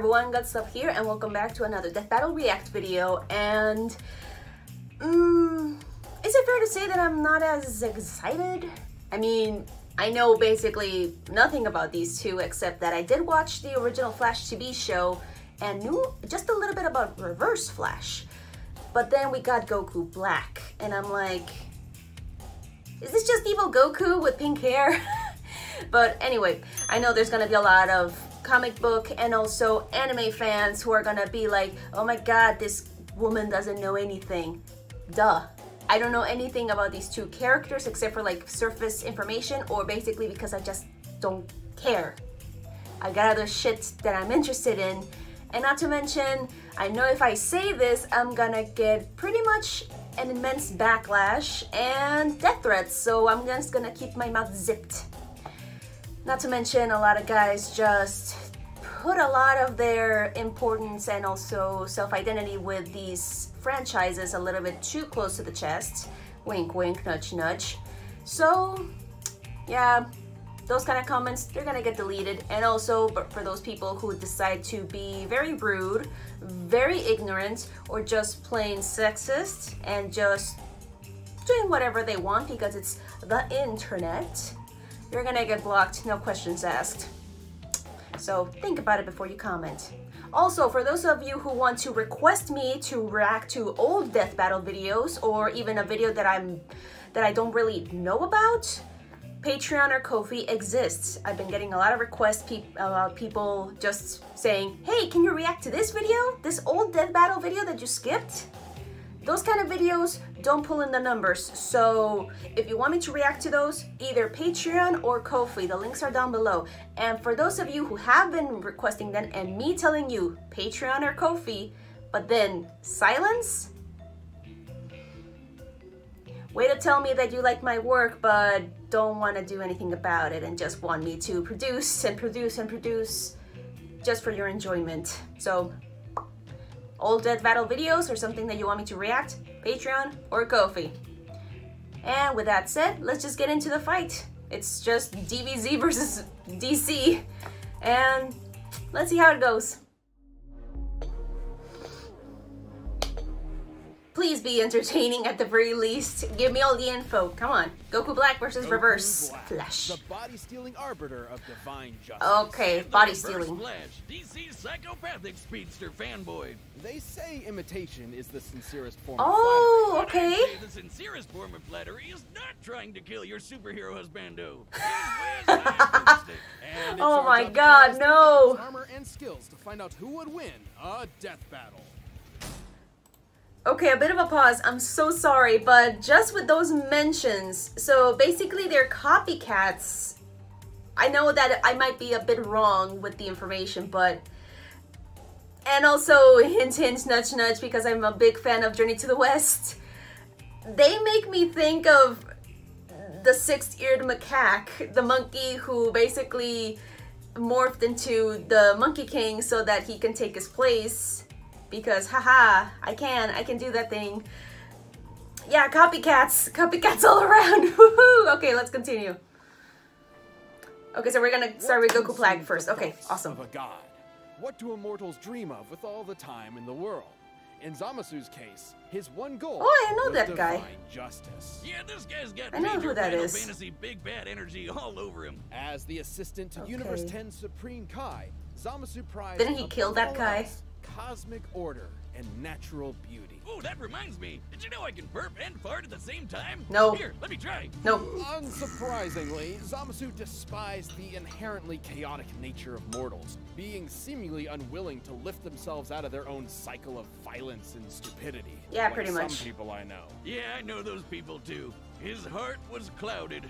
everyone, Gutslove here, and welcome back to another Death Battle React video. And is it fair to say that I'm not as excited? I mean, I know basically nothing about these two except that I did watch the original Flash TV show and knew just a little bit about Reverse Flash. But then we got Goku Black, and I'm like, is this just evil Goku with pink hair? But anyway, I know there's gonna be a lot of comic book and also anime fans who are gonna be like, oh my god, this woman doesn't know anything. Duh. I don't know anything about these two characters except for like surface information, or basically because I just don't care. I got other shit that I'm interested in, and not to mention, I know if I say this, I'm gonna get pretty much an immense backlash and death threats, so I'm just gonna keep my mouth zipped. Not to mention, a lot of guys just put a lot of their importance and also self-identity with these franchises a little bit too close to the chest. Wink, wink, nudge, nudge. So, yeah, those kind of comments, they're gonna get deleted. And also, but for those people who decide to be very rude, very ignorant, or just plain sexist, and just doing whatever they want because it's the internet, you're gonna get blocked, no questions asked. So think about it before you comment. Also, for those of you who want to request me to react to old Death Battle videos, or even a video that I don't really know about, Patreon or Ko-fi exists. I've been getting a lot of requests about people just saying, hey, can you react to this video? This old Death Battle video that you skipped? Those kind of videos don't pull in the numbers, so if you want me to react to those, either Patreon or Ko-fi, the links are down below. And for those of you who have been requesting them and me telling you Patreon or Ko-fi, but then silence? Way to tell me that you like my work but don't want to do anything about it and just want me to produce and produce and produce just for your enjoyment. So, old Death Battle videos or something that you want me to react, Patreon or Ko-fi. And with that said, let's just get into the fight. It's just DBZ versus DC, and let's see how it goes. Please be entertaining at the very least. Give me all the info. Come on. Goku Black versus Reverse Flash. The body-stealing arbiter of divine justice. Okay, body stealing. Flash, DC's psychopathic speedster fanboy. They say imitation is the sincerest form Oh, of flattery. okay. The sincerest form of flattery is not trying to kill your superhero husbando. And And it's Oh our my job to god, analyze the no. character's armor and skills to find out who would win a death battle. Okay, a bit of a pause. I'm so sorry, but just with those mentions, so basically they're copycats. I know that I might be a bit wrong with the information, but... And also, hint, hint, nudge, nudge, because I'm a big fan of Journey to the West. They make me think of the six-eared macaque, the monkey who basically morphed into the Monkey King so that he can take his place. Because, haha, I can do that thing. Yeah, copycats all around. Woohoo! Okay, let's continue. Okay, so we're gonna start with Goku Black first. Okay, awesome. Of a god. What do immortals dream of with all the time in the world? In Zamasu's case, his one goal Oh, I know was that guy. divine justice. yeah, this guy's got I know major who that Final is. Fantasy big bad energy all over him. As the assistant to Okay. Universe 10 Supreme Kai, Zamasu prized Didn't he above kill that all guy? else, cosmic order and natural beauty. Oh, that reminds me. Did you know I can burp and fart at the same time? No. Here, let me try. No. Unsurprisingly, Zamasu despised the inherently chaotic nature of mortals, being seemingly unwilling to lift themselves out of their own cycle of violence and stupidity. Yeah, like pretty much. Some people I know. Yeah, I know those people too. His heart was clouded.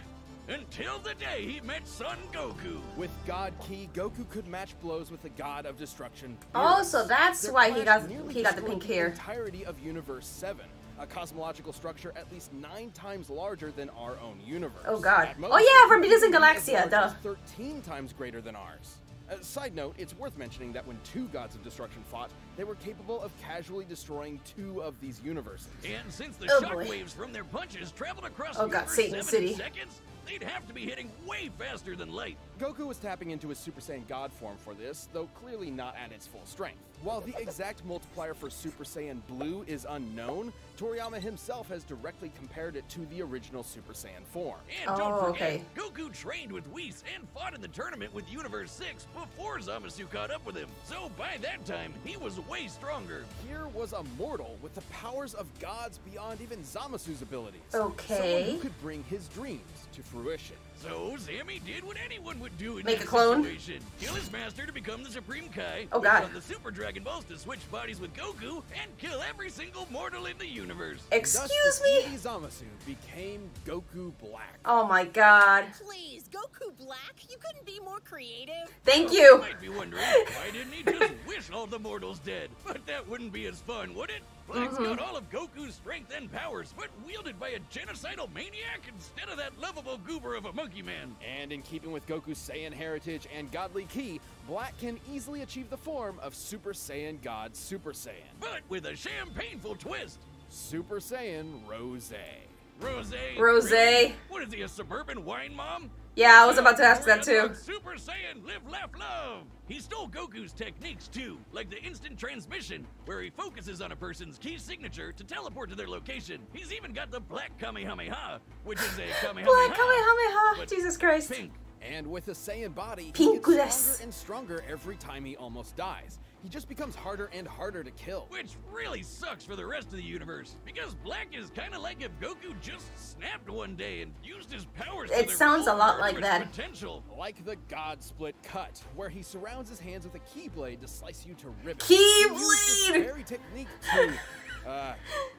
Until the day he met Son Goku. With God Ki, Goku could match blows with the god of destruction. Oh, Beerus. so that's Their why he clash got nearly the destroyed pink hair. The entirety of Universe 7, a cosmological structure at least 9 times larger than our own universe. Oh god. At most, Oh yeah, from it Beavis and could be as Galaxia, large duh. as 13 times greater than ours. Side note, it's worth mentioning that when 2 gods of destruction fought, they were capable of casually destroying 2 of these universes. And since the Oh, boy. shockwaves from their punches traveled across Oh, God, Universe Satan 7 City. in seconds, they'd have to be hitting way faster than light. Goku was tapping into his Super Saiyan God form for this, though clearly not at its full strength. While the exact multiplier for Super Saiyan Blue is unknown, Toriyama himself has directly compared it to the original Super Saiyan form. And don't forget, Goku trained with Whis and fought in the tournament with Universe 6 before Zamasu caught up with him. So by that time, he was way stronger. Here was a mortal with the powers of gods beyond even Zamasu's abilities. Okay. Someone who could bring his dreams to fruition. So Sammy did what anyone would do in Make that a clone? situation. Kill his master to become the Supreme Kai. Oh, God. On the Super Dragon Balls to switch bodies with Goku and kill every single mortal in the universe. Excuse me? Thus, Zamasu became Goku Black. Oh my god. Please, Goku Black? You couldn't be more creative? Thank You you. might be wondering, why didn't he just wish all the mortals dead? But that wouldn't be as fun, would it? Black's got all of Goku's strength and powers, but wielded by a genocidal maniac instead of that lovable goober of a monkey man. And in keeping with Goku's Saiyan heritage and godly ki, Black can easily achieve the form of Super Saiyan God Super Saiyan. But with a champagneful twist. Super Saiyan Rose. Rose? Rose. Really? What is he, a suburban wine mom? Yeah, I was about to ask that too. Super Saiyan, live, laugh, love! He stole Goku's techniques too, like the instant transmission, where he focuses on a person's key signature to teleport to their location. He's even got the Black Kamehameha, which is a Kamehameha. Black Kamehameha. but Jesus Christ. pink. And with a Saiyan body, he Pinkless. gets stronger and stronger every time he almost dies. He just becomes harder and harder to kill. Which really sucks for the rest of the universe, because Black is kind of like if Goku just snapped one day and used his powers to It their sounds full a lot like murderous that. potential. Like the God Split Cut, where he surrounds his hands with a Keyblade to slice you to ribbons. Keyblade! He used this very technique to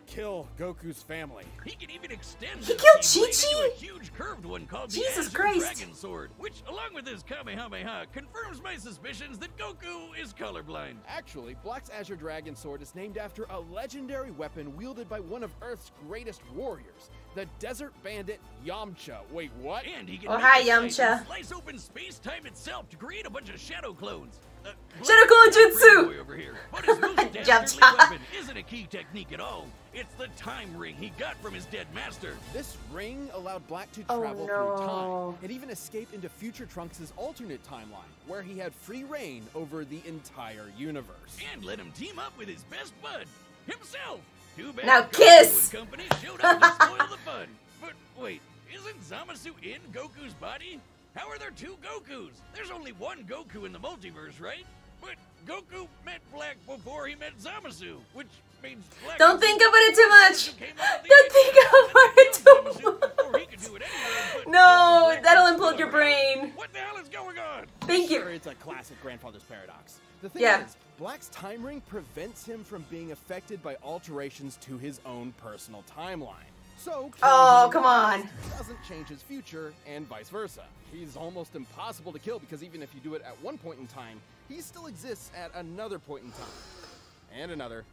kill Goku's family. He can even extend He his killed Keyblade Chi-Chi? into a huge curved one called Jesus the Azure Christ. Dragon Sword, which, along with his Kamehameha, confirms my suspicions that Goku is colorblind. Actually, Black's Azure Dragon Sword is named after a legendary weapon wielded by one of Earth's greatest warriors, the Desert Bandit Yamcha. Wait, what? And he can Oh, make hi, a slice Yamcha. and slice open space-time itself to create a bunch of shadow clones. Shadow clone Black's jutsu! pretty boy over here. But his most dastardly Yamcha. weapon isn't a key technique at all. It's the time ring he got from his dead master. This ring allowed Black to Oh, travel no. through time and even escape into future Trunks' alternate timeline, where he had free reign over the entire universe. And let him team up with his best bud, himself. Too bad Now Goku kiss! and company showed up to spoil the fun. But wait, isn't Zamasu in Goku's body? How are there two Gokus? There's only one Goku in the multiverse, right? But Goku met Black before he met Zamasu, which means Black Don't is think the about it too person much. who came up with the Don't idea think that about they it killed too Zamasu before he could do it anyway, but No, Goku Black that'll was implode still your around. brain. What the hell is going on? Thank Sure, you. it's a classic grandfather's paradox. The thing Yeah. is, Black's time ring prevents him from being affected by alterations to his own personal timeline. So, Oh, killing come him on. doesn't change his future, and vice versa. He's almost impossible to kill because even if you do it at one point in time, he still exists at another point in time. And another.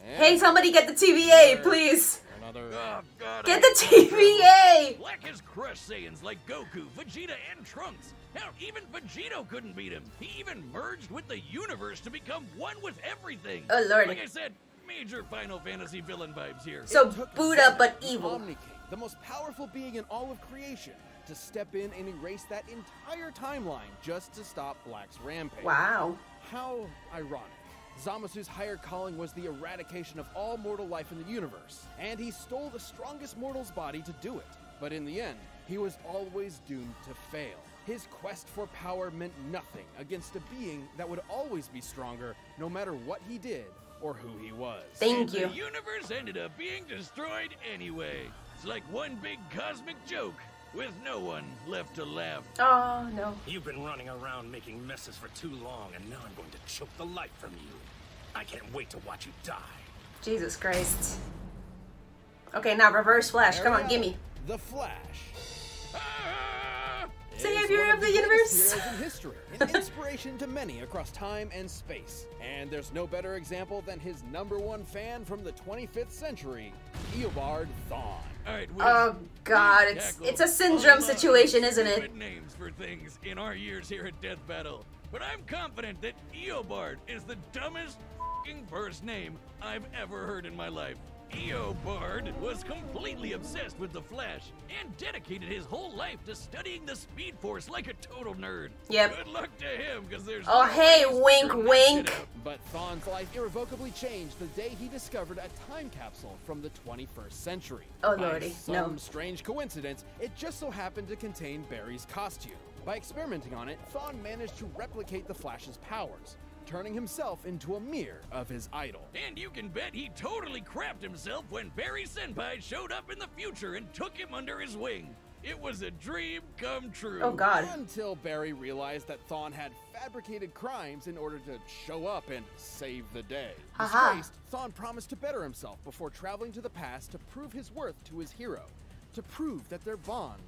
And Hey, somebody get the TVA, please. another. Oh, God, Get I the hate TVA! Black has crushed Saiyans like Goku, Vegeta, and Trunks. Hell, even Vegito couldn't beat him. He even merged with the universe to become one with everything. Oh, Lord. Like I said, major Final Fantasy villain vibes here. So, Took Buddha, Zenon, but the evil. Omni King, the most powerful being in all of creation, to step in and erase that entire timeline just to stop Black's rampage. Wow. How ironic. Zamasu's higher calling was the eradication of all mortal life in the universe, and he stole the strongest mortal's body to do it. But in the end, he was always doomed to fail. His quest for power meant nothing against a being that would always be stronger no matter what he did or who he was. Thank And you. the universe ended up being destroyed anyway. It's like one big cosmic joke with no one left to laugh. Oh, no. You've been running around making messes for too long, and now I'm going to choke the life from you. I can't wait to watch you die. Jesus Christ. Okay, now reverse Flash. Come on, gimme. The Flash. Ah! Savior one of the greatest universe. heroes in history, an inspiration to many across time and space. And there's no better example than his #1 fan from the 25th century, Eobard Thawne. All right, Oh, God. It's a syndrome situation, isn't it? Names for things in our years here at Death Battle, but I'm confident that Eobard is the dumbest f***ing first name I've ever heard in my life. Eobard was completely obsessed with the Flash and dedicated his whole life to studying the Speed Force like a total nerd. Yep. Good luck to him, because there's Oh, no hey, way he's wink, figuring that wink. shit out. But Thawne's life irrevocably changed the day he discovered a time capsule from the 21st century. Oh, By lordy, some no. strange coincidence, it just so happened to contain Barry's costume. By experimenting on it, Thawne managed to replicate the Flash's powers, turning himself into a mirror of his idol. And you can bet he totally crapped himself when Barry Senpai showed up in the future and took him under his wing. It was a dream come true. Oh god. Until Barry realized that Thawne had fabricated crimes in order to show up and save the day. Haha. Disgraced, Thawne promised to better himself before traveling to the past to prove his worth to his hero, to prove that their bond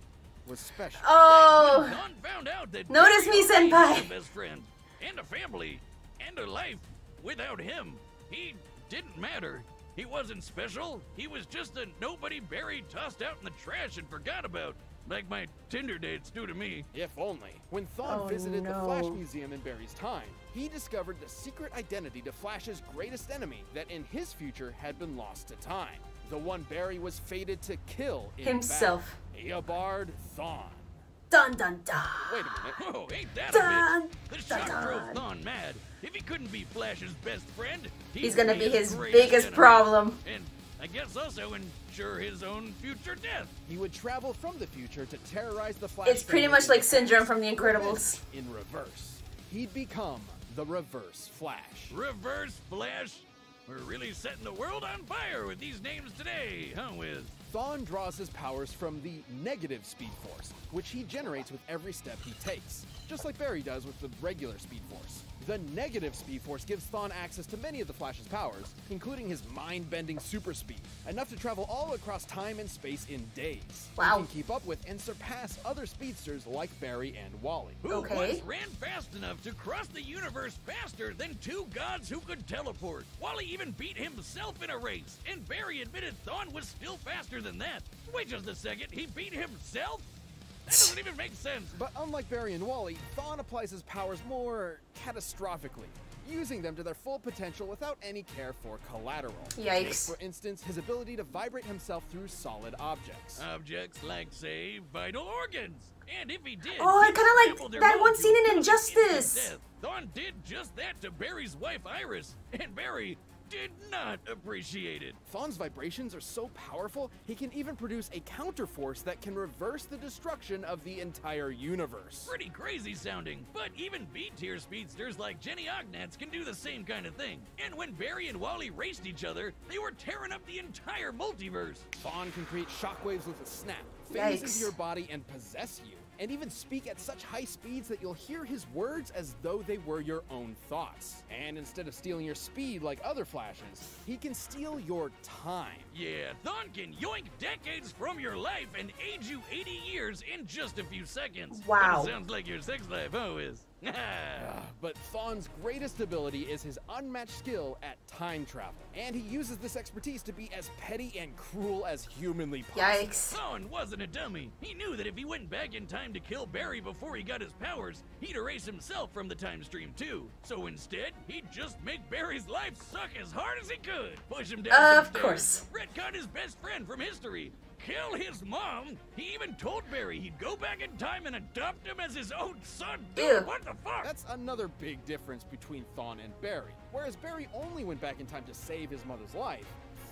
was special. Oh. When Thawne found out that Notice Barry me, already senpai. had a best friend and a family and a life. Without him, he didn't matter. He wasn't special. He was just a nobody Barry tossed out in the trash and forgot about. Like my Tinder dates do to me. If only. When Thawne Oh, visited the no. Flash Museum in Barry's time, he discovered the secret identity to Flash's greatest enemy that in his future had been lost to time. The one Barry was fated to kill in Himself. battle. Eobard Thawne. Dun dun dun. Wait a minute. Oh, ain't that Dun, a bitch? The dun, shock drove dun. Thawne mad. If he couldn't be Flash's best friend, He's gonna be his greatest biggest enemy. problem. And I guess also ensure his own future death. He would travel from the future to terrorize the Flash. It's pretty family much in like the Syndrome past. from The Incredibles. In reverse. He'd become the Reverse Flash. Reverse Flash. We're really setting the world on fire with these names today, huh, Wiz? Thawne draws his powers from the negative Speed Force, which he generates with every step he takes, just like Barry does with the regular Speed Force. The negative Speed Force gives Thawne access to many of the Flash's powers, including his mind-bending super speed, enough to travel all across time and space in days. Wow. He can keep up with and surpass other speedsters like Barry and Wally. Who Okay. once ran fast enough to cross the universe faster than two gods who could teleport. Wally even beat himself in a race, and Barry admitted Thawne was still faster than that. Wait just a second, he beat himself? That doesn't even make sense. But unlike Barry and Wally, Thawne applies his powers more catastrophically, using them to their full potential without any care for collateral. Yikes. For instance, his ability to vibrate himself through solid objects. Objects like, say, vital organs. And if he did, Oh, he I kinda like scrambled their that one scene in molecules to Injustice. instant death. Thawne did just that to Barry's wife Iris, and Barry did not appreciate it. Thawne's vibrations are so powerful, he can even produce a counterforce that can reverse the destruction of the entire universe. Pretty crazy sounding, but even B-tier speedsters like Jenny Ognats can do the same kind of thing. And when Barry and Wally raced each other, they were tearing up the entire multiverse. Thawne can create shockwaves with a snap, phase Yikes. into your body and possess you, and even speak at such high speeds that you'll hear his words as though they were your own thoughts. And instead of stealing your speed like other Flashes, he can steal your time. Yeah, Thawne can yoink decades from your life and age you 80 years in just a few seconds. Wow. Kinda sounds like your sex life, huh, Wiz? But Thawne's greatest ability is his unmatched skill at time travel, and he uses this expertise to be as petty and cruel as humanly possible. Yikes. Thawne wasn't a dummy. He knew that if he went back in time to kill Barry before he got his powers, he'd erase himself from the time stream too. So instead, he'd just make Barry's life suck as hard as he could. Push him down Of some stairs, course. retcon his best friend from history, kill his mom. He even told Barry he'd go back in time and adopt him as his own son. Dude, Ew. what the fuck? That's another big difference between Thawne and Barry. Whereas Barry only went back in time to save his mother's life,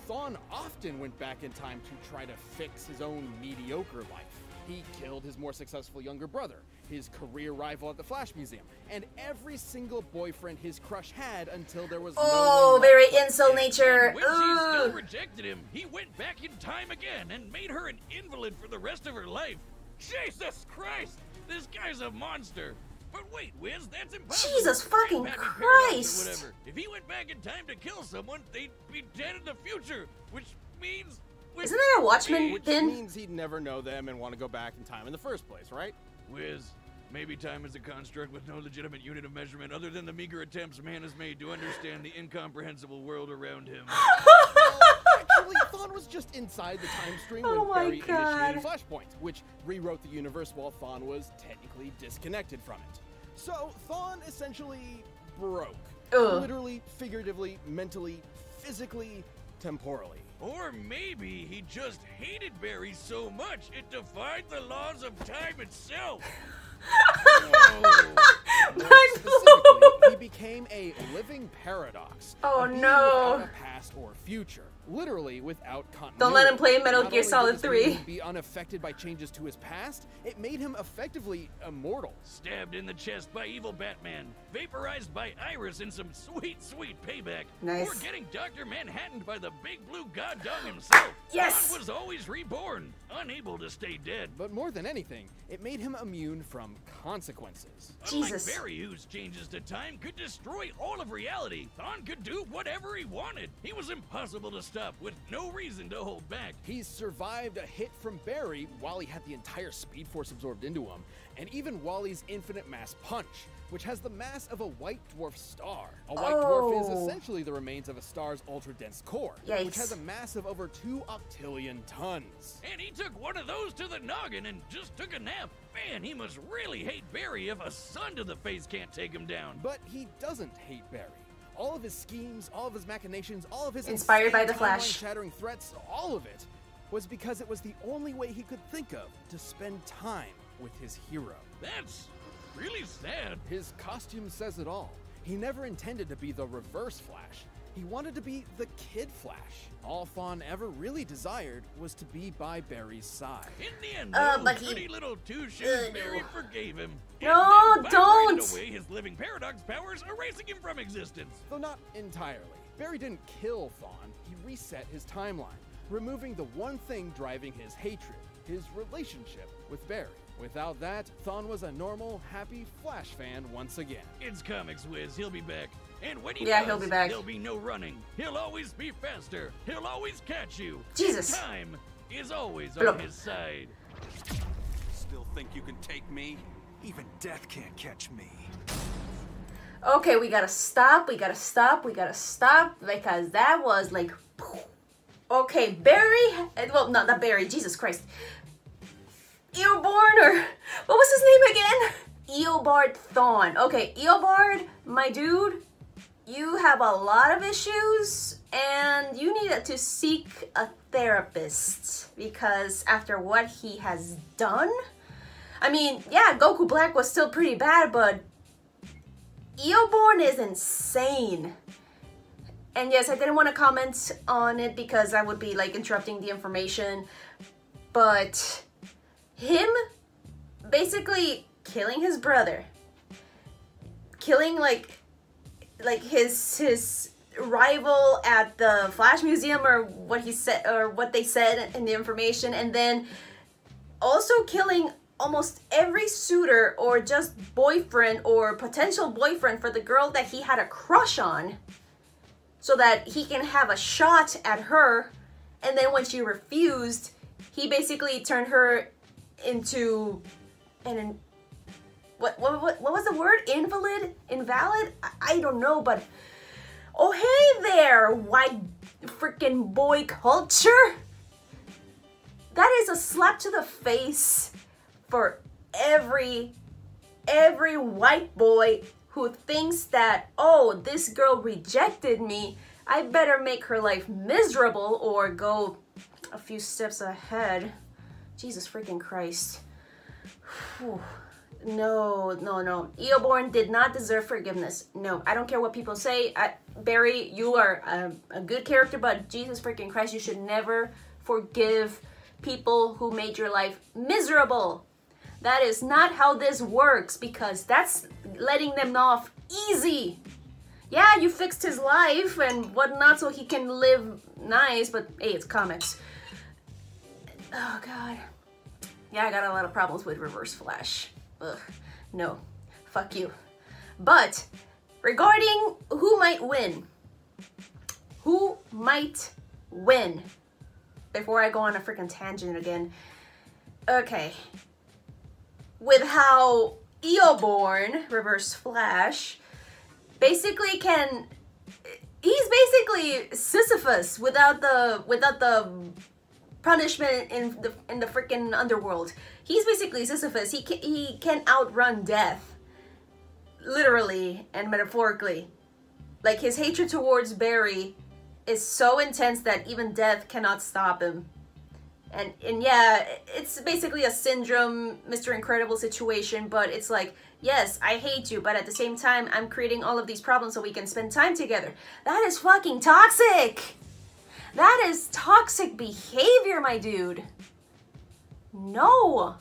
Thawne often went back in time to try to fix his own mediocre life. He killed his more successful younger brother, his career rival at the Flash Museum, and every single boyfriend his crush had until there was Oh, no one very left. incel nature. When she still Ugh. rejected him, he went back in time again and made her an invalid for the rest of her life. Jesus Christ! This guy's a monster. But wait, Wiz, that's impossible. Jesus fucking Back in Paradox or Christ. whatever. If he went back in time to kill someone, they'd be dead in the future, which means... Isn't that a Watchmen Which pin? means he'd never know them and want to go back in time in the first place, right? Wiz, maybe time is a construct with no legitimate unit of measurement other than the meager attempts man has made to understand the incomprehensible world around him. Actually, Thawne was just inside the time stream Oh when my Barry God. initiated Flashpoint, which rewrote the universe while Thawne was technically disconnected from it. So, Thawne essentially broke. Ugh. Literally, figuratively, mentally, physically, temporally. Or maybe he just hated Barry so much it defied the laws of time itself. More specifically, he became a living paradox. Oh, a being no. Without a past or future. Literally without continuity. Don't let him play Metal Not Gear only Solid did this 3. being be unaffected by changes to his past, it made him effectively immortal. Stabbed in the chest by evil Batman, vaporized by Iris in some sweet, sweet payback, Nice. or getting Dr. Manhattan by the big blue god dog himself. Yes! God was always reborn, unable to stay dead. But more than anything, it made him immune from consequences. Jesus. Unlike Barry, whose changes to time could destroy all of reality, Thawne could do whatever he wanted. He was impossible to stop, with no reason to hold back. He's survived a hit from Barry while he had the entire Speed Force absorbed into him, and even Wally's infinite mass punch, which has the mass of a white dwarf star. A white dwarf is essentially the remains of a star's ultra-dense core, Yikes. which has a mass of over 2 octillion tons. And he took one of those to the noggin and just took a nap. Man, he must really hate Barry if a sun to the face can't take him down. But he doesn't hate Barry. All of his schemes, all of his machinations, all of his Inspired by The insane Flash. timeline-shattering threats, all of it was because it was the only way he could think of to spend time with his hero. That's really sad. His costume says it all. He never intended to be the Reverse Flash. He wanted to be the Kid Flash. All Thawne ever really desired was to be by Barry's side. In the end, but pretty he- little two-shoes Barry forgave him. No, and then don't! vibrated away his living paradox powers, erasing him from existence. Though not entirely. Barry didn't kill Thawne, he reset his timeline, removing the one thing driving his hatred, his relationship with Barry. Without that, Thawne was a normal, happy Flash fan once again. It's Comics Wiz, he'll be back. And when he Yeah, does, he'll be back. there'll be no running. He'll always be faster. He'll always catch you. Jesus. And time is always Bloop. on his side. Still think you can take me? Even death can't catch me. Okay, we gotta stop, we gotta stop, we gotta stop, because that was like... Okay, Barry... Well, not Barry, Jesus Christ. Eobard, or... What was his name again? Eobard Thawne. Okay, Eobard, my dude, you have a lot of issues, and you need to seek a therapist, because after what he has done... I mean, yeah, Goku Black was still pretty bad, but... Eoborn is insane. And yes, I didn't want to comment on it because I would be like interrupting the information. But him basically killing his brother, killing like his rival at the Flash Museum, or what he said, or what they said in the information, and then also killing almost every suitor or just boyfriend or potential boyfriend for the girl that he had a crush on, so that he can have a shot at her. And then when she refused, he basically turned her into an what was the word? Invalid? I don't know, but oh hey there, white freaking boy culture. That is a slap to the face for every white boy who thinks that, oh, this girl rejected me, I better make her life miserable or go a few steps ahead. Jesus freaking Christ. Whew. No. Eoborn did not deserve forgiveness. No, I don't care what people say. Barry, you are a good character, but Jesus freaking Christ, you should never forgive people who made your life miserable. That is not how this works, because that's letting them off easy. Yeah, you fixed his life and whatnot so he can live nice, but hey, it's comics. Oh, God. Yeah, I got a lot of problems with Reverse Flash. Ugh, no, fuck you. But regarding who might win, before I go on a freaking tangent again, okay. With how Eoborn, Reverse Flash, basically he's basically Sisyphus without the punishment in the freaking underworld. He's basically Sisyphus. He can outrun death, literally and metaphorically. Like, his hatred towards Barry is so intense that even death cannot stop him. And yeah, it's basically a syndrome, Mr. Incredible situation, but it's like, yes, I hate you, but at the same time, I'm creating all of these problems so we can spend time together. That is fucking toxic! That is toxic behavior, my dude. No!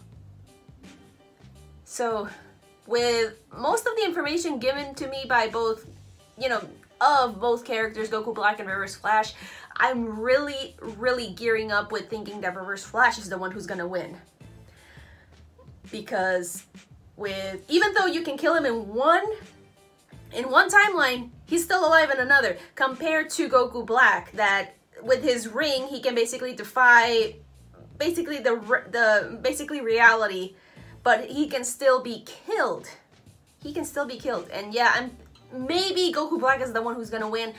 So, with most of the information given to me by both, you know, of both characters, Goku Black and Reverse Flash, I'm really gearing up with thinking that Reverse Flash is the one who's gonna win. Because even though you can kill him in one timeline, he's still alive in another, compared to Goku Black, that with his ring, he can basically defy basically reality, but he can still be killed. He can still be killed. And yeah, maybe Goku Black is the one who's gonna win.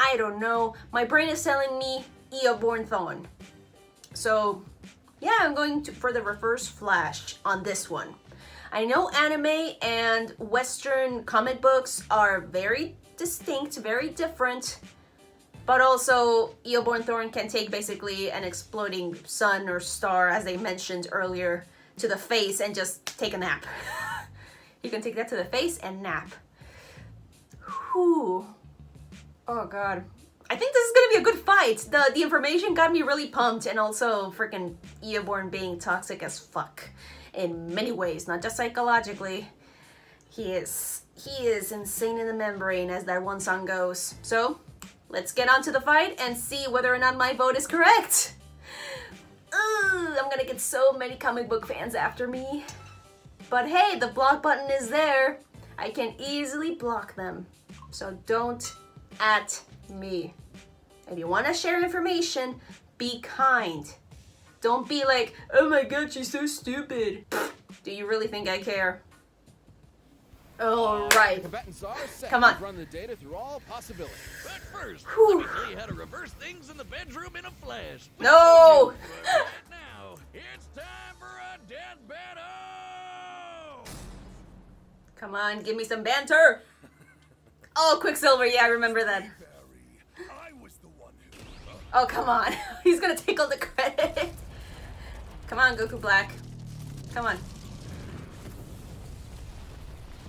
I don't know. My brain is telling me Eoborn Thawne. So yeah, I'm going for the Reverse Flash on this one. I know anime and Western comic books are very distinct, very different, but also Eoborn Thawne can take basically an exploding sun or star, as they mentioned earlier, to the face and just take a nap. He can take that to the face and nap. Whew. Oh god. I think this is gonna be a good fight. The information got me really pumped, and also freaking Eoborn being toxic as fuck in many ways, not just psychologically. He is insane in the membrane, as that one song goes. So let's get on to the fight and see whether or not my vote is correct. I'm gonna get so many comic book fans after me. But hey, the block button is there. I can easily block them. So don't at me. If you want to share information, be kind. Don't be like, oh my god, she's so stupid. Do you really think I care? Alright. Come on. Run the data through all possibilities. But first, let me tell you how to reverse things in the bedroom in a flash. No! Right now, it's time for a death battle! Come on, give me some banter. Oh, Quicksilver, yeah, I remember that. Oh, come on. He's gonna take all the credit. Come on, Goku Black. Come on.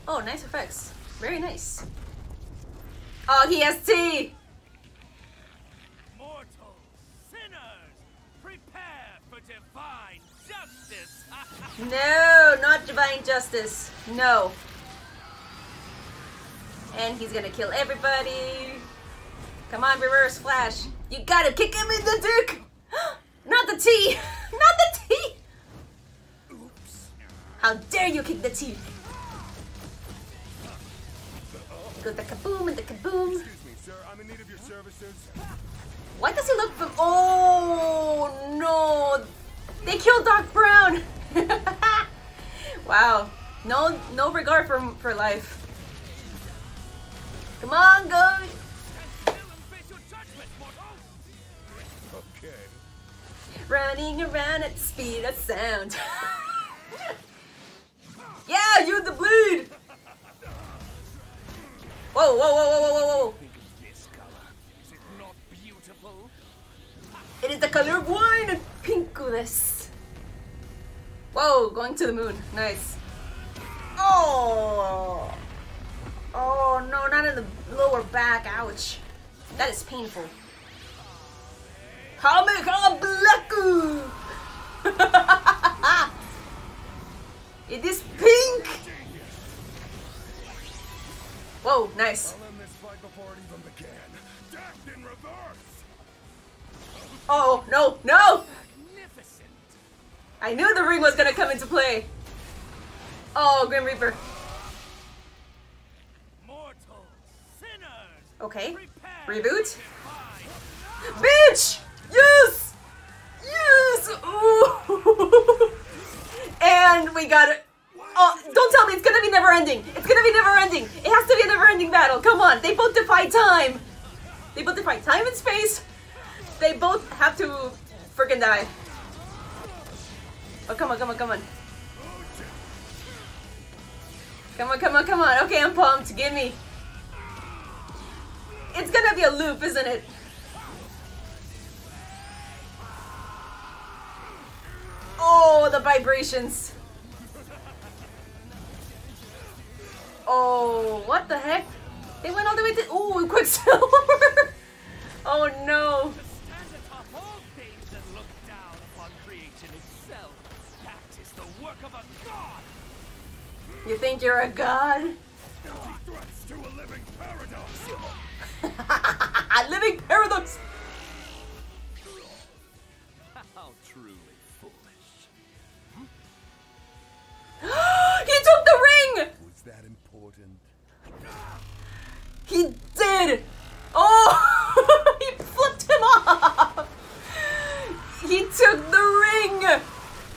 Oh, nice effects. Very nice. Oh, he has tea! Mortal sinners, prepare for divine justice! No, not divine justice. No. And he's gonna kill everybody. Come on, Reverse Flash. You gotta kick him in the dick! Not the T! Not the T! Oops. How dare you kick the T! Go the kaboom and the kaboom. Excuse me, sir. I'm in need of your services. Why does he look from... Oh, no. They killed Doc Brown. Wow. No regard for life. Come on, go. Okay. Running around at the speed of sound. Yeah, you the bleed. Whoa, whoa, whoa, whoa, whoa, whoa. This color, is it not beautiful? It is the color of wine and pinkless. Whoa, going to the moon. Nice. Oh. Oh, no, not in the lower back. Ouch. That is painful. Kameka Blacku. It is pink. Whoa, nice. I'll end this fight before it even began. Death in reverse. Oh, no, no. Magnificent. I knew the ring was gonna come into play. Oh, Grim Reaper. Mortal sinners, Okay. prepare Reboot. to divine Bitch! Yes! Yes! Ooh. And we got it. Oh, don't tell me it's gonna be never ending. It's gonna be never ending. It has to be a never ending battle. Come on. They both defy time. They both defy time and space. They both have to freaking die. Oh, come on, come on, come on. Come on, come on, come on. Okay, I'm pumped. Give me. It's gonna be a loop, isn't it? the vibrations. Oh, what the heck? They went all the way to... Ooh, Quicksilver! Oh no. Stand atop all things and look down upon creation itself. That is the work of a god. You think you're a god? Empty threats to a living paradox. A living paradox! How truly foolish. He took the ring! Was that important? He did! Oh! He flipped him off! He took the ring!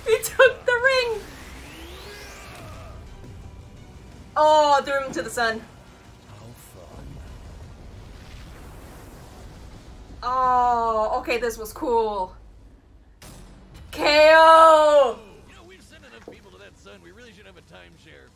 He took the ring! Oh, threw him to the sun. How fun. Oh, okay, this was cool. KO! You know, we've sent enough people to that sun. We really should have a timeshare.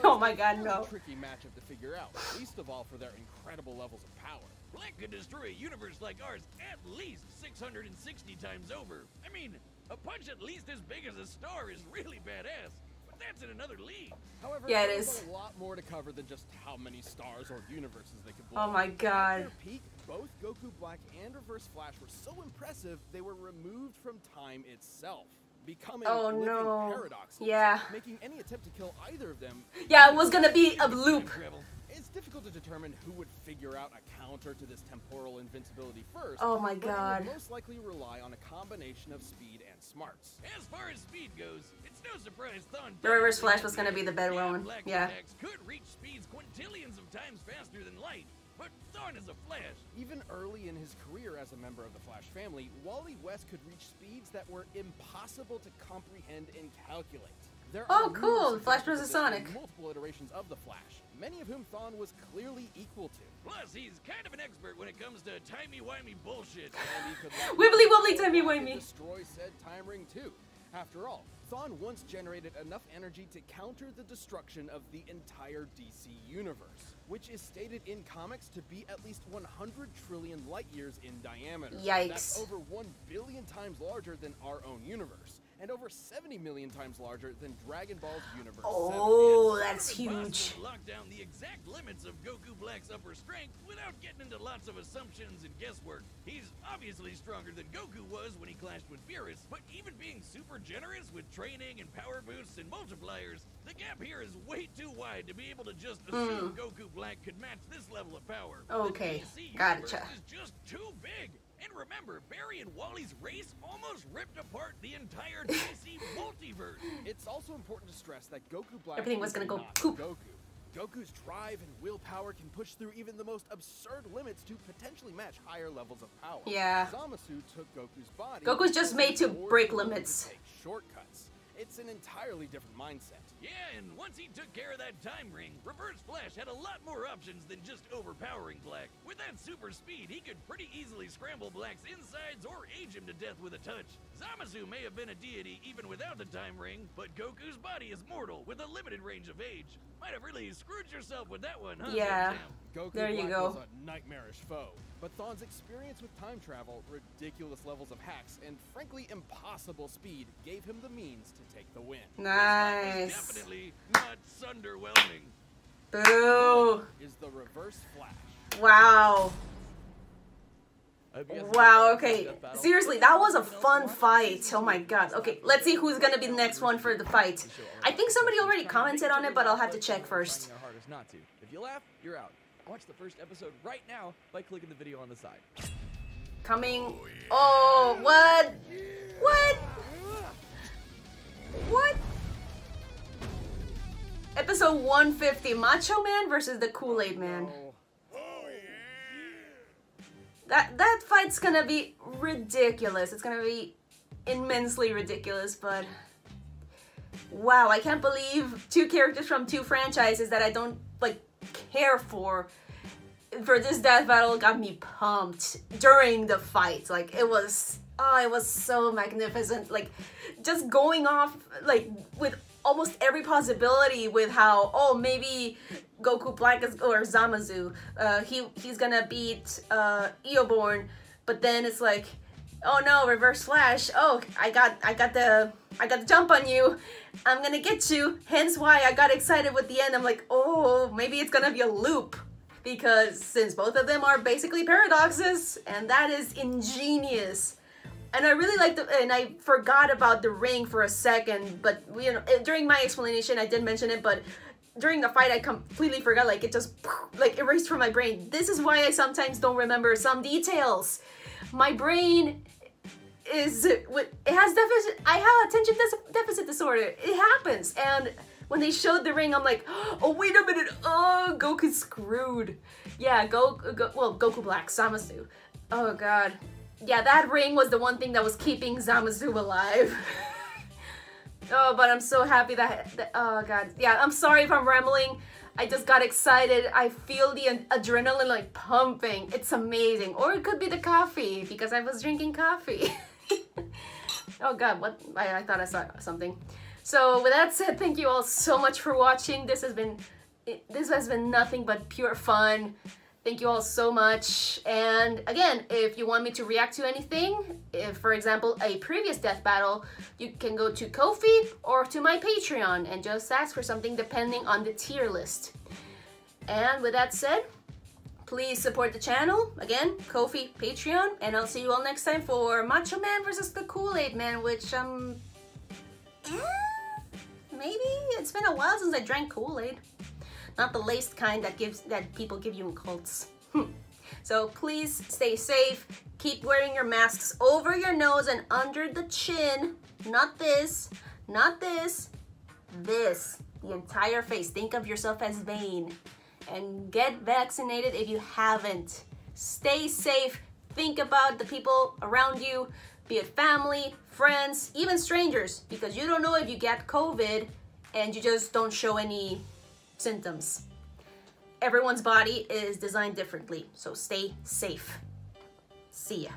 Oh my god, no. Tricky matchup to figure out, least of all for their incredible levels of power. Black could destroy a universe like ours at least 660 times over. I mean, a punch at least as big as a star is really badass. But that's in another league. However, Yeah, it there's is. a lot more to cover than just how many stars or universes they could blow. Oh my god. At their peak, both Goku Black and Reverse Flash were so impressive they were removed from time itself, becoming Oh living no. paradoxes. Yeah. Making any attempt to kill either of them. Yeah, it was gonna be a loop. Travel. It's difficult to determine who would figure out a counter to this temporal invincibility first. Oh my but it god. would most likely rely on a combination of speed and smarts. As far as speed goes, it's no surprise Thon. The Reverse Flash was gonna be the better one. Black Yeah. attacks could reach speeds quintillions of times faster than light, but Thon is a Flash. Even early in his career as a member of the Flash family, Wally West could reach speeds that were impossible to comprehend and calculate. There Oh, are cool. numerous Flash examples versus of this in Sonic. Multiple iterations of the Flash, many of whom Thon was clearly equal to. Plus, he's kind of an expert when it comes to timey-wimey bullshit. And he could let Wibbly wobbly, go timey on to wimey. destroy said time ring too. After all, Thon once generated enough energy to counter the destruction of the entire DC universe, which is stated in comics to be at least 100 trillion light years in diameter. Yikes. That's over 1 billion times larger than our own universe, and over 70 million times larger than Dragon Ball's universe. Oh, 7. that's It's sort of huge. impossible to lock down the exact limits of Goku Black's upper strength without getting into lots of assumptions and guesswork. He's obviously stronger than Goku was when he clashed with Beerus, but even being super generous with training and power boosts and multipliers, the gap here is way too wide to be able to just assume Goku Black could match this level of power. Okay, The DC gotcha. universe is just too big. And remember, Barry and Wally's race almost ripped apart the entire DC multiverse. It's also important to stress that Goku Black Everything was is gonna go not poop. Goku. Goku's drive and willpower can push through even the most absurd limits to potentially match higher levels of power. Yeah. Zamasu took Goku's body. Goku's just made to more break than willing limits. To take shortcuts. It's an entirely different mindset. Yeah, and once he took care of that time ring, Reverse Flash had a lot more options than just overpowering Black. With that super speed, he could pretty easily scramble Black's insides or age him to death with a touch. Zamasu may have been a deity even without the time ring, but Goku's body is mortal with a limited range of age. Might have really screwed yourself with that one, huh? Yeah. Sam? Goku There you Black go. was a nightmarish foe, but Thon's experience with time travel, ridiculous levels of hacks, and frankly impossible speed gave him the means to take the win. Nice. Definitely not sunderwhelming. Boo. Is the Reverse Flash. Wow. Wow, okay. Seriously, that was a fun fight. Oh my god. Okay, let's see who's gonna be the next one for the fight. I think somebody already commented on it, but I'll have to check first. Trying their hardest not to. If you laugh, you're out. Watch the first episode right now by clicking the video on the side. Coming. Oh, what? What? What? Episode 150, Macho Man versus the Kool-Aid Man. That fight's gonna be ridiculous. It's gonna be immensely ridiculous, but wow, I can't believe two characters from two franchises that I don't like care for this death battle got me pumped during the fight. Like it was so magnificent. Like just going off like with almost every possibility with how, oh, maybe Goku Black is, or Zamasu, he's gonna beat Eoborn, but then it's like, Oh no, reverse flash. Oh, I got the jump on you. I'm gonna get you. Hence why I got excited with the end. I'm like, oh, maybe it's gonna be a loop. Because since both of them are basically paradoxes, and that is ingenious. And I really like and I forgot about the ring for a second, but you know, during my explanation I did mention it, but during the fight I completely forgot, like it just like erased from my brain. This is why I sometimes don't remember some details. My brain is, it has deficit, I have attention deficit disorder. It happens. And when they showed the ring, I'm like, oh, wait a minute. Oh, Goku's screwed. Yeah, Goku Black, Zamasu. Oh, God. Yeah, that ring was the one thing that was keeping Zamasu alive. Oh, but I'm so happy that, oh, God. Yeah, I'm sorry if I'm rambling. I just got excited. I feel the adrenaline like pumping. It's amazing. Or it could be the coffee because I was drinking coffee. Oh, God, what? I thought I saw something. So with that said, thank you all so much for watching. This has been nothing but pure fun. Thank you all so much. And again, if you want me to react to anything, if for example a previous death battle, you can go to Ko-fi or to my Patreon and just ask for something depending on the tier list. And with that said, please support the channel. Again, Ko-fi, Patreon, and I'll see you all next time for Macho Man versus the Kool-Aid Man, which maybe it's been a while since I drank Kool-Aid. Not the laced kind that people give you in cults. So please stay safe. Keep wearing your masks over your nose and under the chin. Not this, not this, this. The entire face. Think of yourself as Vane. And get vaccinated if you haven't. Stay safe. Think about the people around you, be it family, friends, even strangers, because you don't know if you get COVID and you just don't show any symptoms. Everyone's body is designed differently, so stay safe. See ya.